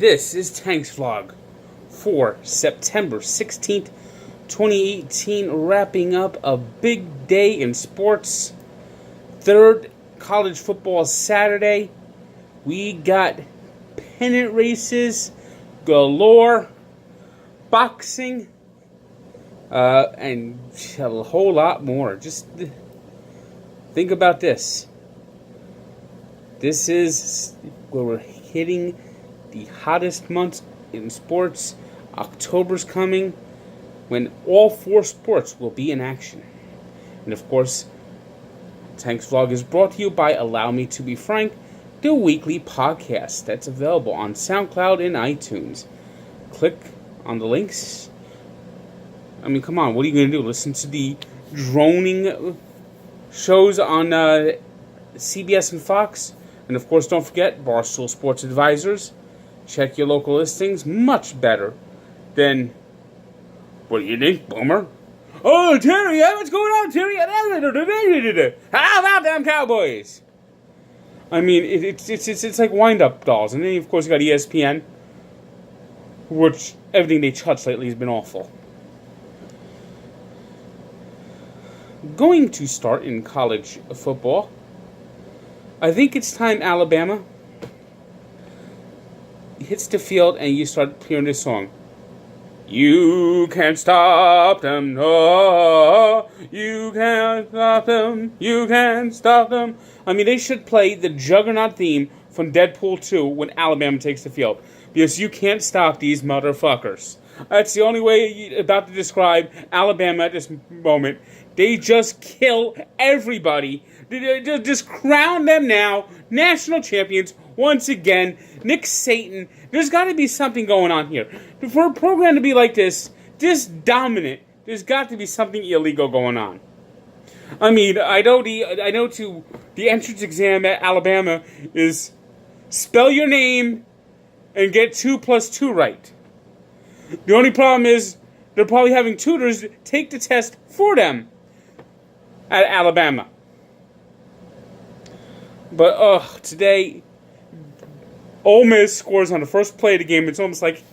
This is Tank's Vlog for September 16th, 2018, wrapping up a big day in sports. Third college football Saturday. We got pennant races galore, boxing, and a whole lot more. Just think about this. This is where we're hitting the hottest months in sports. October's coming, when all four sports will be in action. And of course, Tank's Vlog is brought to you by Allow Me to Be Frank, the weekly podcast that's available on SoundCloud and iTunes. Click on the links. I mean, come on, what are you going to do? Listen to the droning shows on CBS and Fox? And of course, don't forget Barstool Sports Advisors. Check your local listings. Much better than, what do you think, Boomer? Oh, Terry, what's going on, Terry? How about them Cowboys? I mean, it's like wind-up dolls. And then, of course, you got ESPN, which everything they touch lately has been awful. Going to start in college football. I think it's time Alabama hits the field and you start hearing this song. You can't stop them, no, you can't stop them, you can't stop them. I mean, they should play the Juggernaut theme from Deadpool 2 when Alabama takes the field. Because you can't stop these motherfuckers. That's the only way about to describe Alabama at this moment. They just kill everybody. Just crown them now national champions once again. Nick Saban. There's got to be something going on here. For a program to be like this dominant, there's got to be something illegal going on. I mean, I know the entrance exam at Alabama is spell your name and get 2 plus 2 right. The only problem is they're probably having tutors take the test for them at Alabama. But today, Ole Miss scores on the first play of the game. It's almost like,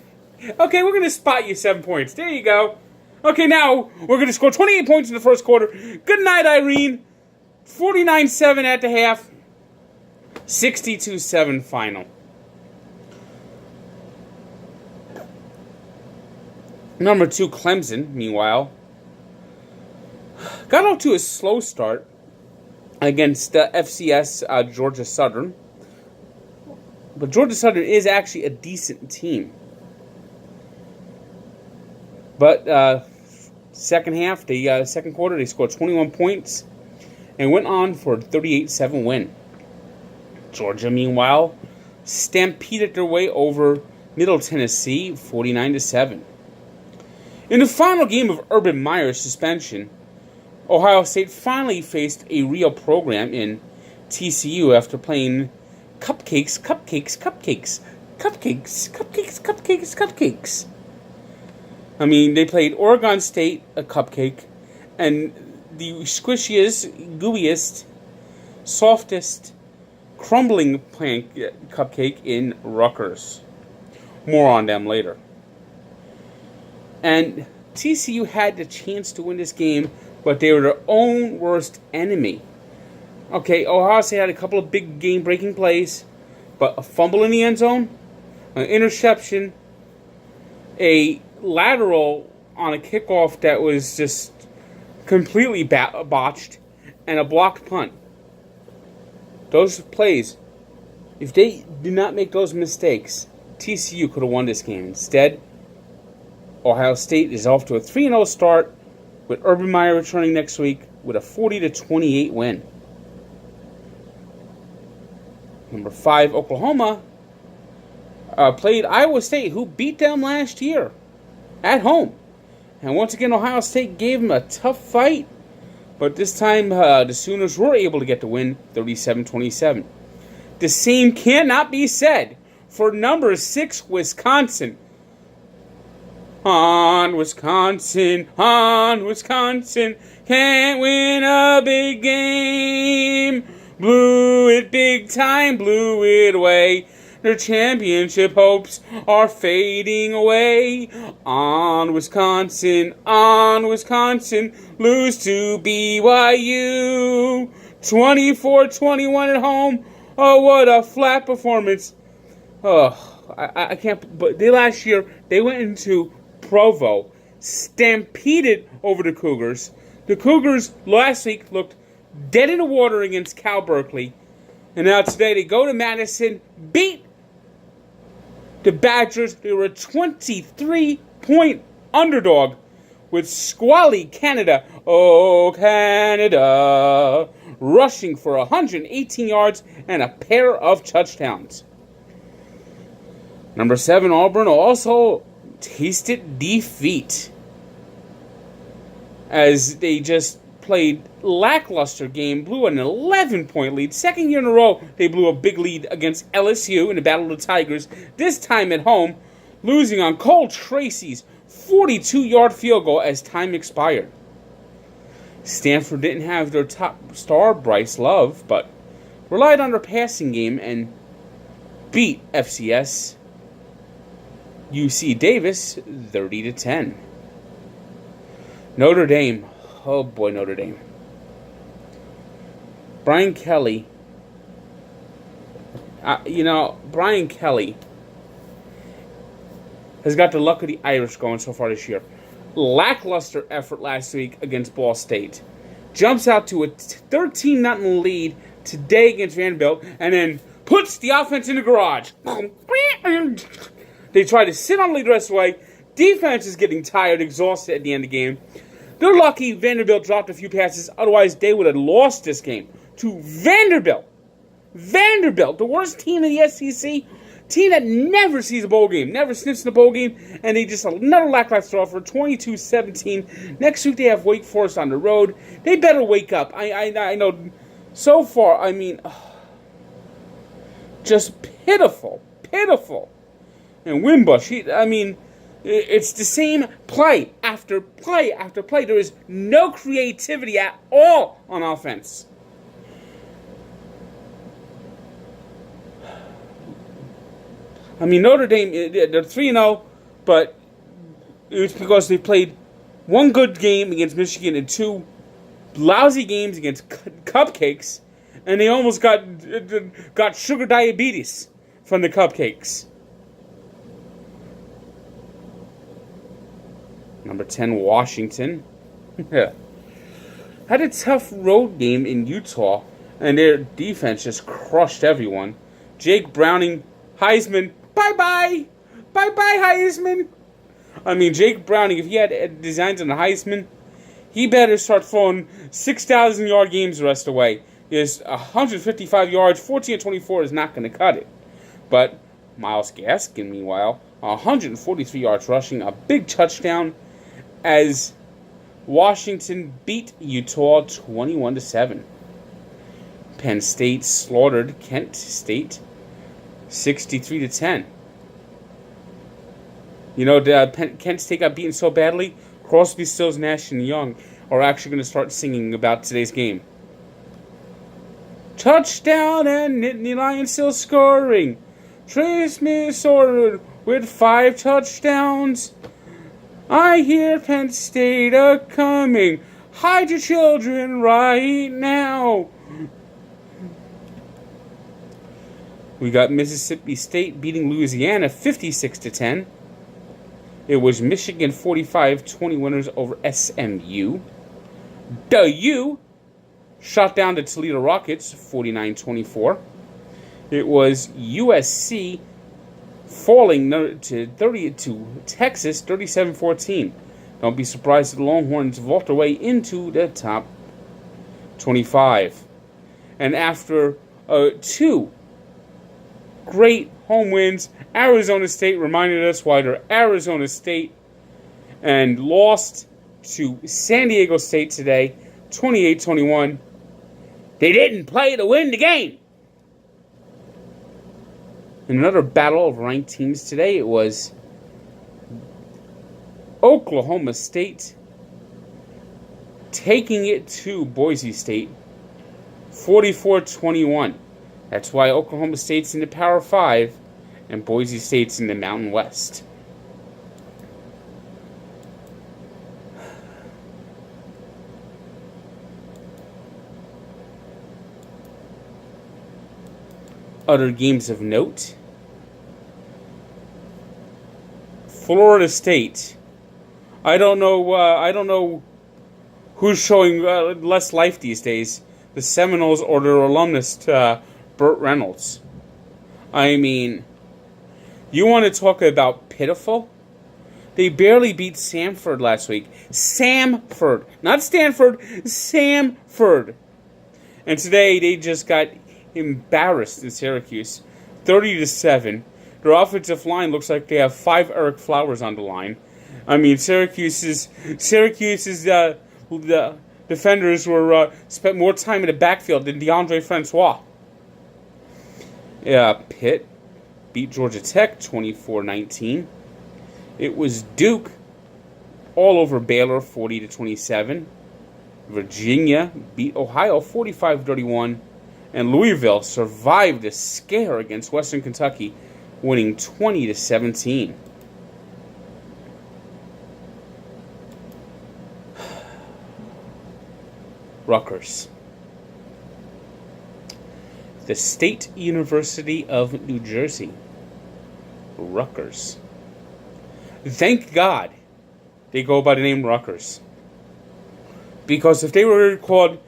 okay, we're going to spot you 7 points. There you go. Okay, now we're going to score 28 points in the first quarter. Good night, Irene. 49-7 at the half. 62-7 final. Number 2, Clemson, meanwhile, got off to a slow start against FCS Georgia Southern. But Georgia Southern is actually a decent team. But second half, the second quarter, they scored 21 points and went on for a 38-7 win. Georgia, meanwhile, stampeded their way over Middle Tennessee, 49-7. In the final game of Urban Meyer's suspension, Ohio State finally faced a real program in TCU after playing cupcakes. I mean, they played Oregon State, a cupcake, and the squishiest, gooeyest, softest, crumbling cupcake in Rutgers. More on them later. And TCU had the chance to win this game, but they were their own worst enemy. Okay, Ohio State had a couple of big game-breaking plays, but a fumble in the end zone, an interception, a lateral on a kickoff that was just completely botched, and a blocked punt. Those plays, if they did not make those mistakes, TCU could have won this game. Instead, Ohio State is off to a 3-0 start, with Urban Meyer returning next week with a 40-28 win. Number 5, Oklahoma, played Iowa State, who beat them last year at home. And once again, Ohio State gave them a tough fight, but this time the Sooners were able to get the win, 37-27. The same cannot be said for number 6, Wisconsin. On Wisconsin, can't win a big game. Blew it big time, blew it away. Their championship hopes are fading away. On Wisconsin, lose to BYU. 24-21 at home. Oh, what a flat performance. Oh, I can't. But last year, they went into Provo, stampeded over the Cougars. The Cougars last week looked dead in the water against Cal Berkeley. And now today they go to Madison, beat the Badgers. They were a 23-point underdog with squally Canada, oh Canada, rushing for 118 yards and a pair of touchdowns. Number 7, Auburn also tasted defeat as they just played lackluster game, blew an 11-point lead. Second year in a row, they blew a big lead against LSU in the Battle of the Tigers, this time at home, losing on Cole Tracy's 42-yard field goal as time expired. Stanford didn't have their top star, Bryce Love, but relied on their passing game and beat FCS UC Davis 30-10. Notre Dame. Oh boy, Notre Dame. Brian Kelly. Brian Kelly has got the luck of the Irish going so far this year. Lackluster effort last week against Ball State. Jumps out to a 13-0 lead today against Vanderbilt, and then puts the offense in the garage. They try to sit on the lead the rest of the way. Defense is getting tired, exhausted at the end of the game. They're lucky Vanderbilt dropped a few passes. Otherwise, they would have lost this game to Vanderbilt. Vanderbilt, the worst team in the SEC. Team that never sees a bowl game, never sniffs in a bowl game. And they just another lackluster offer, 22-17. Next week, they have Wake Forest on the road. They better wake up. I know. So far, just pitiful. And Wimbush, it's the same play after play after play. There is no creativity at all on offense. Notre Dame, they're 3-0, but it's because they played one good game against Michigan and 2 lousy games against Cupcakes, and they almost got sugar diabetes from the Cupcakes. Number 10, Washington. Had a tough road game in Utah, and their defense just crushed everyone. Jake Browning, Heisman, bye-bye. Bye-bye, Heisman. Jake Browning, if he had designs on the Heisman, he better start throwing 6,000-yard games the rest of the way. His 155 yards, 14-24 is not going to cut it. But Myles Gaskin, meanwhile, 143 yards rushing, a big touchdown, as Washington beat Utah 21-7. Penn State slaughtered Kent State 63-10. Kent State got beaten so badly, Crosby, Stills, Nash, and Young are actually going to start singing about today's game. Touchdown, and Nittany Lions still scoring. Trey Smith ordered with 5 touchdowns. I hear Penn State a-coming. Hide your children right now. We got Mississippi State beating Louisiana 56-10. It was Michigan 45-20 winners over SMU. The U shot down the Toledo Rockets 49-24. It was USC falling to Texas 37-14. Don't be surprised if the Longhorns vault their way into the top 25. And after 2 great home wins, Arizona State reminded us why they're Arizona State and lost to San Diego State today 28-21. They didn't play to win the game. In another battle of ranked teams today, it was Oklahoma State taking it to Boise State 44-21. That's why Oklahoma State's in the Power 5 and Boise State's in the Mountain West. Other games of note: Florida State. I don't know who's showing less life these days, the Seminoles or their alumnus, Burt Reynolds. I mean, you want to talk about pitiful? They barely beat Samford last week. Samford, not Stanford, Samford. And today they just got embarrassed in Syracuse, 30-7. Their offensive line looks like they have 5 Eric Flowers on the line. I mean, Syracuse's the defenders were spent more time in the backfield than DeAndre Francois. Pitt beat Georgia Tech 24-19. It was Duke all over Baylor 40-27. Virginia beat Ohio 45-31. And Louisville survived the scare against Western Kentucky, winning 20-17. Rutgers. The State University of New Jersey. Rutgers. Thank God they go by the name Rutgers. Because if they were called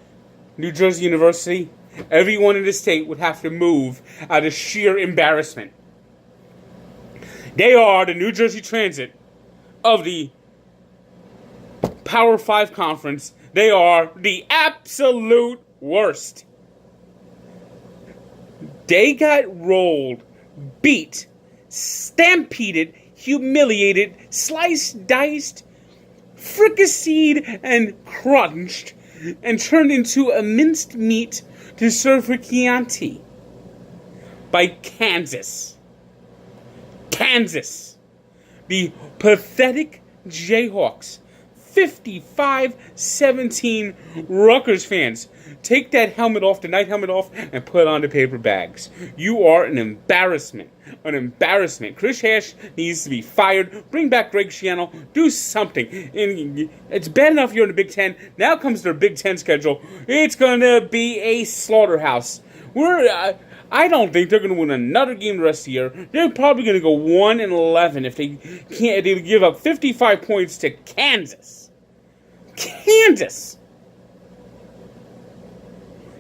New Jersey University, everyone in the state would have to move out of sheer embarrassment. They are the New Jersey Transit of the Power 5 Conference. They are the absolute worst. They got rolled, beat, stampeded, humiliated, sliced, diced, fricasseed, and crunched, and turned into a minced meat to serve for Chianti by Kansas. Kansas. The pathetic Jayhawks. 55-17. Rutgers fans, take that helmet off, the night helmet off, and put on the paper bags. You are an embarrassment. An embarrassment. Chris Hash needs to be fired. Bring back Greg Schiano. Do something. And it's bad enough you're in the Big Ten. Now comes their Big Ten schedule. It's going to be a slaughterhouse. I don't think they're going to win another game the rest of the year. They're probably going to go 1-11 if they can't. They give up 55 points to Kansas. Kansas.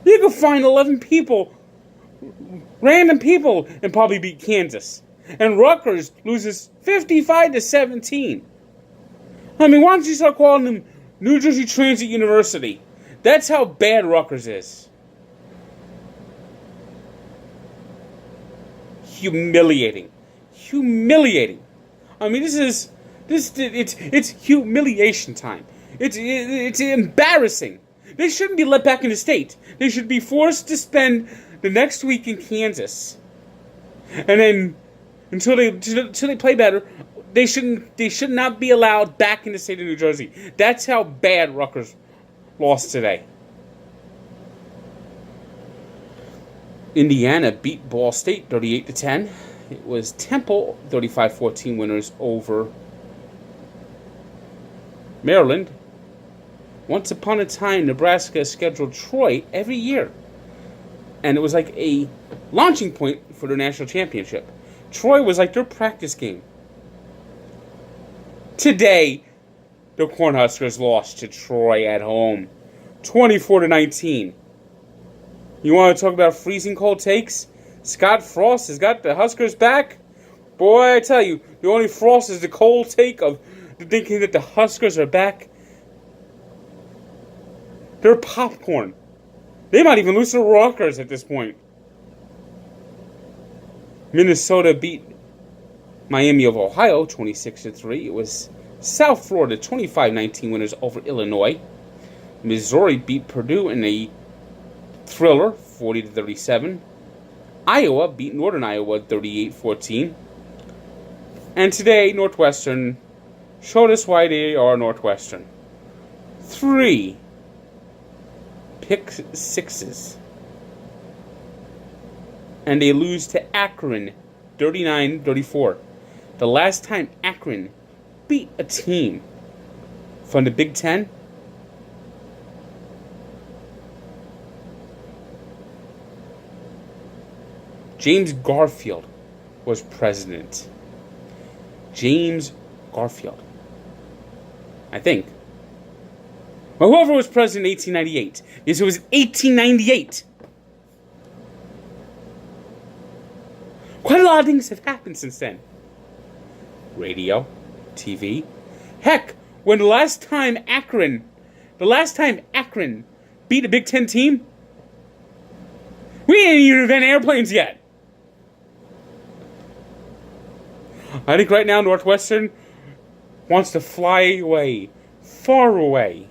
You can find 11 people, random people, and probably beat Kansas. And Rutgers loses 55-17. I mean, why don't you start calling them New Jersey Transit University? That's how bad Rutgers is. Humiliating. I mean, it's humiliation time. It's embarrassing. They shouldn't be let back in the state. They should be forced to spend the next week in Kansas, and then until they play better, they should not be allowed back in the state of New Jersey. That's how bad Rutgers lost today. Indiana beat Ball State 38-10. It was Temple 35-14 winners over Maryland. Once upon a time, Nebraska scheduled Troy every year, and it was like a launching point for their national championship. Troy was like their practice game. Today, the Cornhuskers lost to Troy at home, 24-19. You want to talk about freezing cold takes? Scott Frost has got the Huskers back. Boy, I tell you, the only Frost is the cold take of thinking that the Huskers are back. They're popcorn. They might even lose to Rutgers at this point. Minnesota beat Miami of Ohio 26-3. It was South Florida 25-19 winners over Illinois. Missouri beat Purdue in a thriller 40-37. Iowa beat Northern Iowa 38-14. And today, Northwestern showed us why they are Northwestern. 3 pick sixes. And they lose to Akron 39-34. The last time Akron beat a team from the Big Ten. James Garfield was president. James Garfield. I think. Well, whoever was president in 1898. Yes, it was 1898. Quite a lot of things have happened since then. Radio, TV. Heck, when the last time Akron beat a Big Ten team, we ain't even invent airplanes yet. I think right now Northwestern wants to fly away, far away.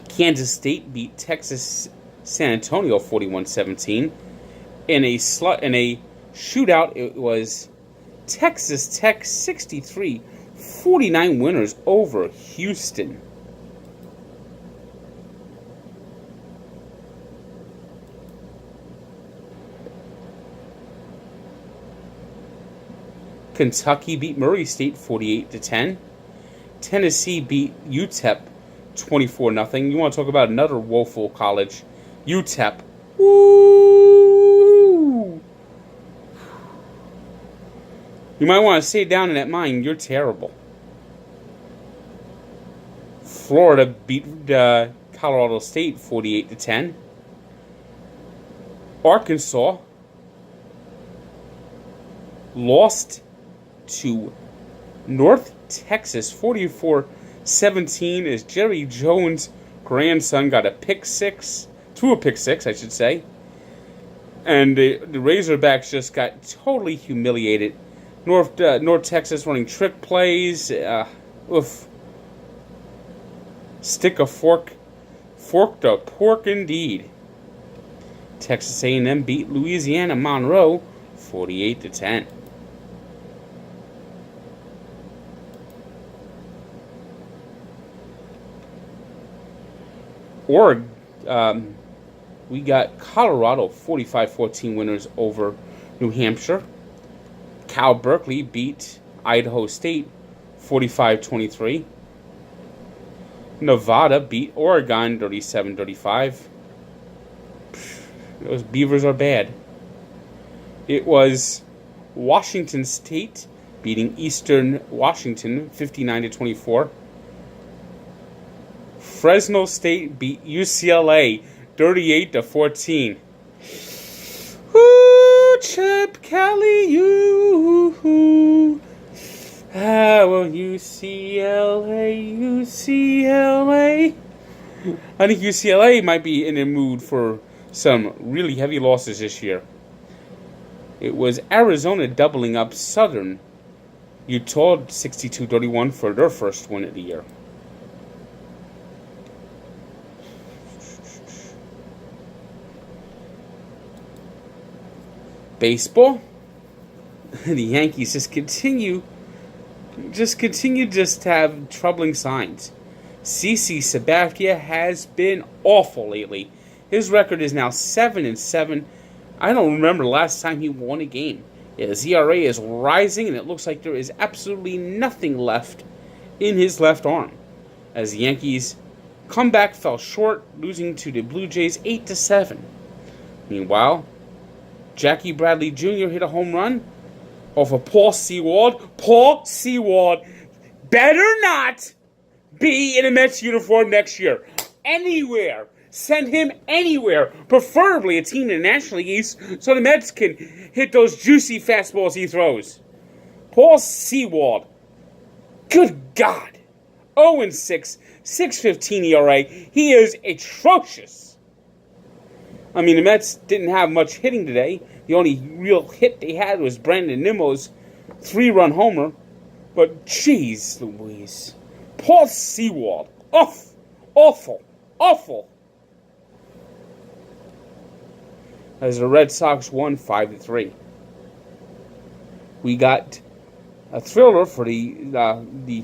Kansas State beat Texas San Antonio 41-17. In a shootout, it was Texas Tech 63-49 winners over Houston. Kentucky beat Murray State 48-10. Tennessee beat UTEP 24-0. You want to talk about another woeful college? UTEP. Woo! You might want to stay down in that mine. You're terrible. Florida beat Colorado State 48-10. Arkansas lost to North Texas 44-17 as Jerry Jones' grandson got threw a pick six, I should say. And the Razorbacks just got totally humiliated. North Texas running trick plays. Stick a fork to pork indeed. Texas A&M beat Louisiana Monroe 48-10. Oregon, we got Colorado 45-14 winners over New Hampshire. Cal Berkeley beat Idaho State 45-23. Nevada beat Oregon 37-35. Those Beavers are bad. It was Washington State beating Eastern Washington 59-24. Fresno State beat UCLA 38-14. Woo, Chip Kelly, you. Well, UCLA. I think UCLA might be in the mood for some really heavy losses this year. It was Arizona doubling up Southern Utah 62-31 for their first win of the year. Baseball, the Yankees just continue to have troubling signs. CC Sabathia has been awful lately. His record is now 7-7. I don't remember the last time he won a game. His ERA is rising, and it looks like there is absolutely nothing left in his left arm. As the Yankees' comeback fell short, losing to the Blue Jays 8-7. Meanwhile, Jackie Bradley Jr. hit a home run off of Paul Sewald. Paul Sewald better not be in a Mets uniform next year. Anywhere. Send him anywhere. Preferably a team in the National League East so the Mets can hit those juicy fastballs he throws. Paul Sewald. Good God. 0-6. 6.15 ERA. He is atrocious. I mean, the Mets didn't have much hitting today. The only real hit they had was Brandon Nimmo's 3-run homer. But, jeez Louise. Paul Sewald. Awful. As the Red Sox won 5-3. We got a thriller for the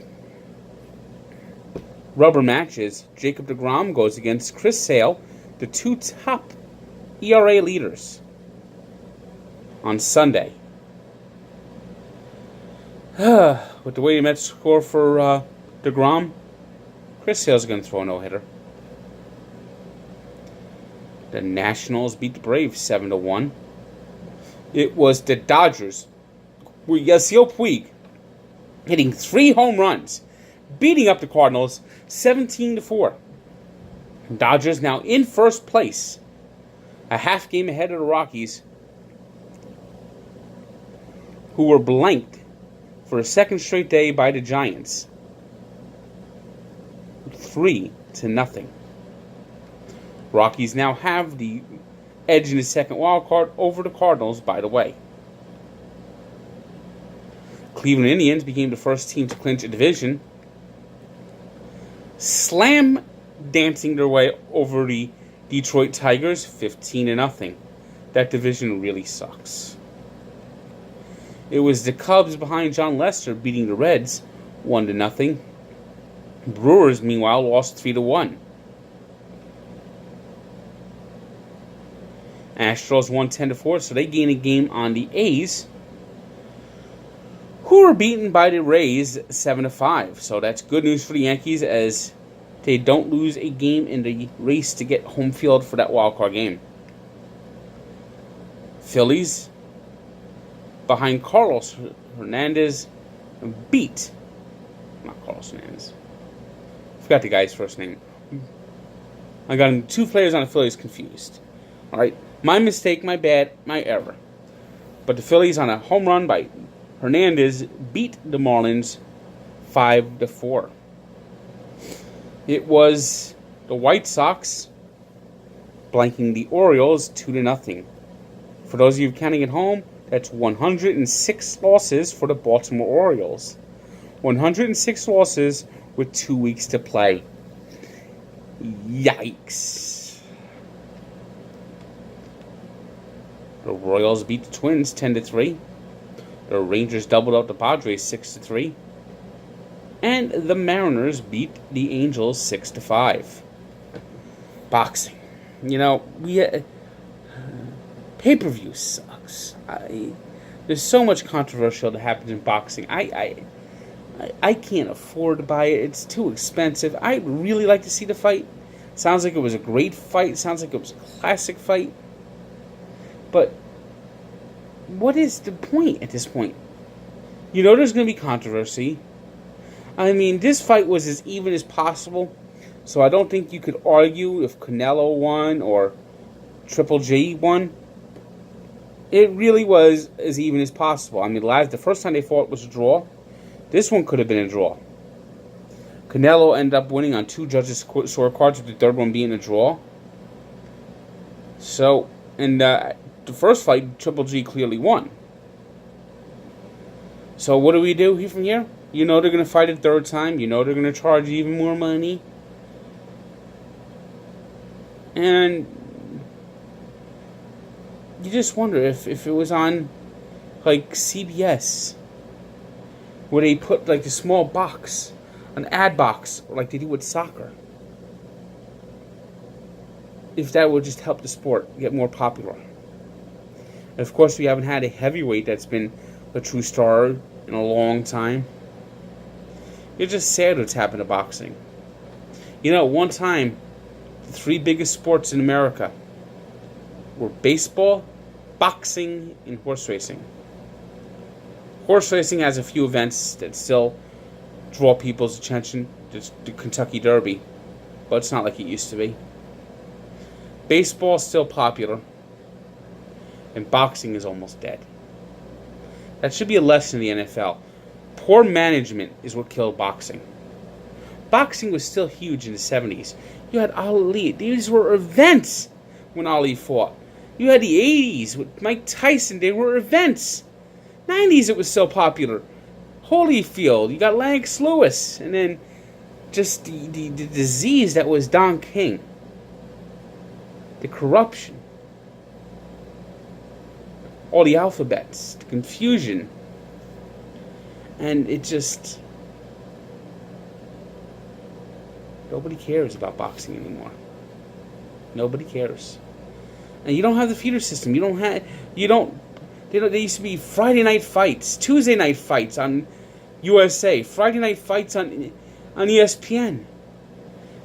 rubber matches, Jacob deGrom goes against Chris Sale, the two top ERA leaders, on Sunday. With the way the Mets score for deGrom, Chris Sale's going to throw a no-hitter. The Nationals beat the Braves 7-1. It was the Dodgers, with Yasiel Puig hitting 3 home runs, beating up the Cardinals 17-4. Dodgers now in first place, a half game ahead of the Rockies, who were blanked for a second straight day by the Giants, 3-0. Rockies now have the edge in the second wild card over the Cardinals, by the way. Cleveland Indians became the first team to clinch a division, slam dancing their way over the Detroit Tigers 15-0. That division really sucks. It was the Cubs behind John Lester beating the Reds 1-0. Brewers, meanwhile, lost 3-1. Astros won 10-4, so they gain a game on the A's, who were beaten by the Rays 7-5. So that's good news for the Yankees, as they don't lose a game in the race to get home field for that wild card game. Phillies, behind Carlos Hernandez, beat, not Carlos Hernandez, forgot the guy's first name. I got 2 players on the Phillies confused. All right, my mistake, my bad, my error. But the Phillies, on a home run by Hernandez, beat the Marlins 5-4. It was the White Sox blanking the Orioles 2-0. For those of you counting at home, that's 106 losses for the Baltimore Orioles. 106 losses with 2 weeks to play. Yikes. The Royals beat the Twins 10-3. The Rangers doubled out the Padres 6-3. And the Mariners beat the Angels 6-5. Boxing. You know, pay-per-view sucks. There's so much controversial that happens in boxing. I can't afford to buy it. It's too expensive. I'd really like to see the fight. Sounds like it was a great fight. Sounds like it was a classic fight. But what is the point at this point? You know there's going to be controversy. I mean, this fight was as even as possible. So I don't think you could argue if Canelo won or Triple G won. It really was as even as possible. I mean, the first time they fought was a draw. This one could have been a draw. Canelo ended up winning on 2 judges' scorecards, with the third one being a draw. So, and the first fight, Triple G clearly won. So what do we do here from here? You know they're going to fight a third time. You know they're going to charge even more money. And you just wonder if it was on, like, CBS, where they put, like, a small box, an ad box, like they do with soccer. If that would just help the sport get more popular. And of course, we haven't had a heavyweight that's been a true star in a long time. It's just sad what's happened to boxing. You know, one time, the 3 biggest sports in America were baseball, boxing, and horse racing. Horse racing has a few events that still draw people's attention. There's the Kentucky Derby, but it's not like it used to be. Baseball is still popular, and boxing is almost dead. That should be a lesson in the NFL. Poor management is what killed boxing. Boxing was still huge in the 70s. You had Ali. These were events when Ali fought. You had the 80s with Mike Tyson. They were events. 90s it was so popular. Holyfield. You got Lennox Lewis. And then just the disease that was Don King. The corruption. All the alphabets. The confusion. And it just... Nobody cares about boxing anymore. Nobody cares. And you don't have the feeder system. They used to be Friday night fights, Tuesday night fights on USA, Friday night fights on ESPN.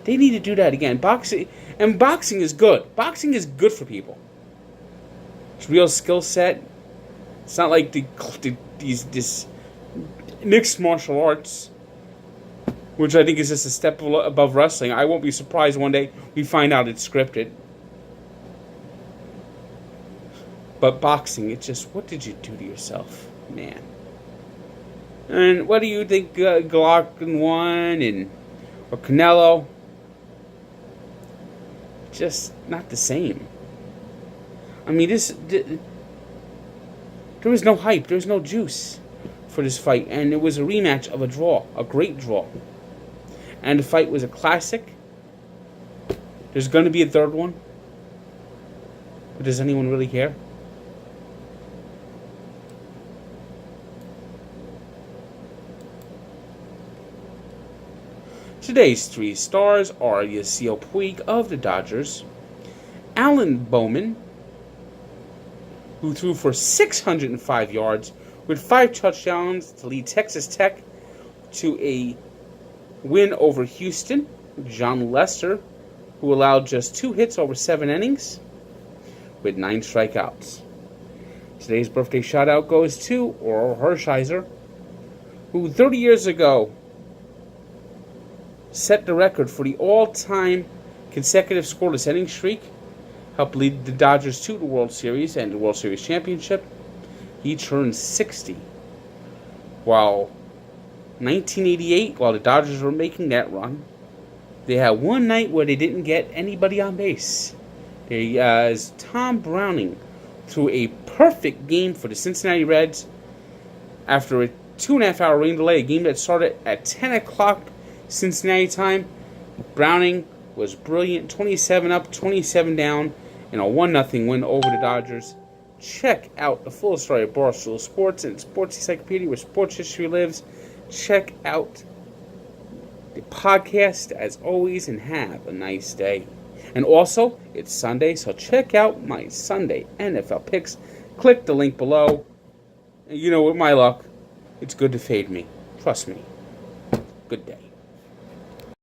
They need to do that again. Boxing is good. Boxing is good for people. It's real skill set. It's not like this mixed martial arts, which I think is just a step above wrestling. I won't be surprised one day we find out it's scripted. But boxing, it's just, what did you do to yourself, man? And what do you think Glock won or Canelo? Just not the same. I mean, there was no hype, there was no juice for this fight, and it was a rematch of a draw, a great draw. And the fight was a classic. There's going to be a third one. But does anyone really care? Today's 3 stars are Yasiel Puig of the Dodgers, Alan Bowman, who threw for 605 yards with 5 touchdowns to lead Texas Tech to a win over Houston, John Lester, who allowed just 2 hits over 7 innings with 9 strikeouts. Today's birthday shout-out goes to Oral Hershiser, who 30 years ago set the record for the all-time consecutive scoreless inning streak, helped lead the Dodgers to the World Series and the World Series championship. He turned 60. While 1988, while the Dodgers were making that run, they had one night where they didn't get anybody on base. As Tom Browning threw a perfect game for the Cincinnati Reds after a 2.5-hour rain delay, a game that started at 10 o'clock Cincinnati time. Browning was brilliant, 27 up, 27 down, in a 1-0 win over the Dodgers. Check out the full story of Barstool Sports and Sports Encyclopedia, where sports history lives. Check out the podcast as always, and have a nice day. And also, it's Sunday, so check out my Sunday NFL picks. Click the link below. And with my luck, it's good to fade me. Trust me. Good day.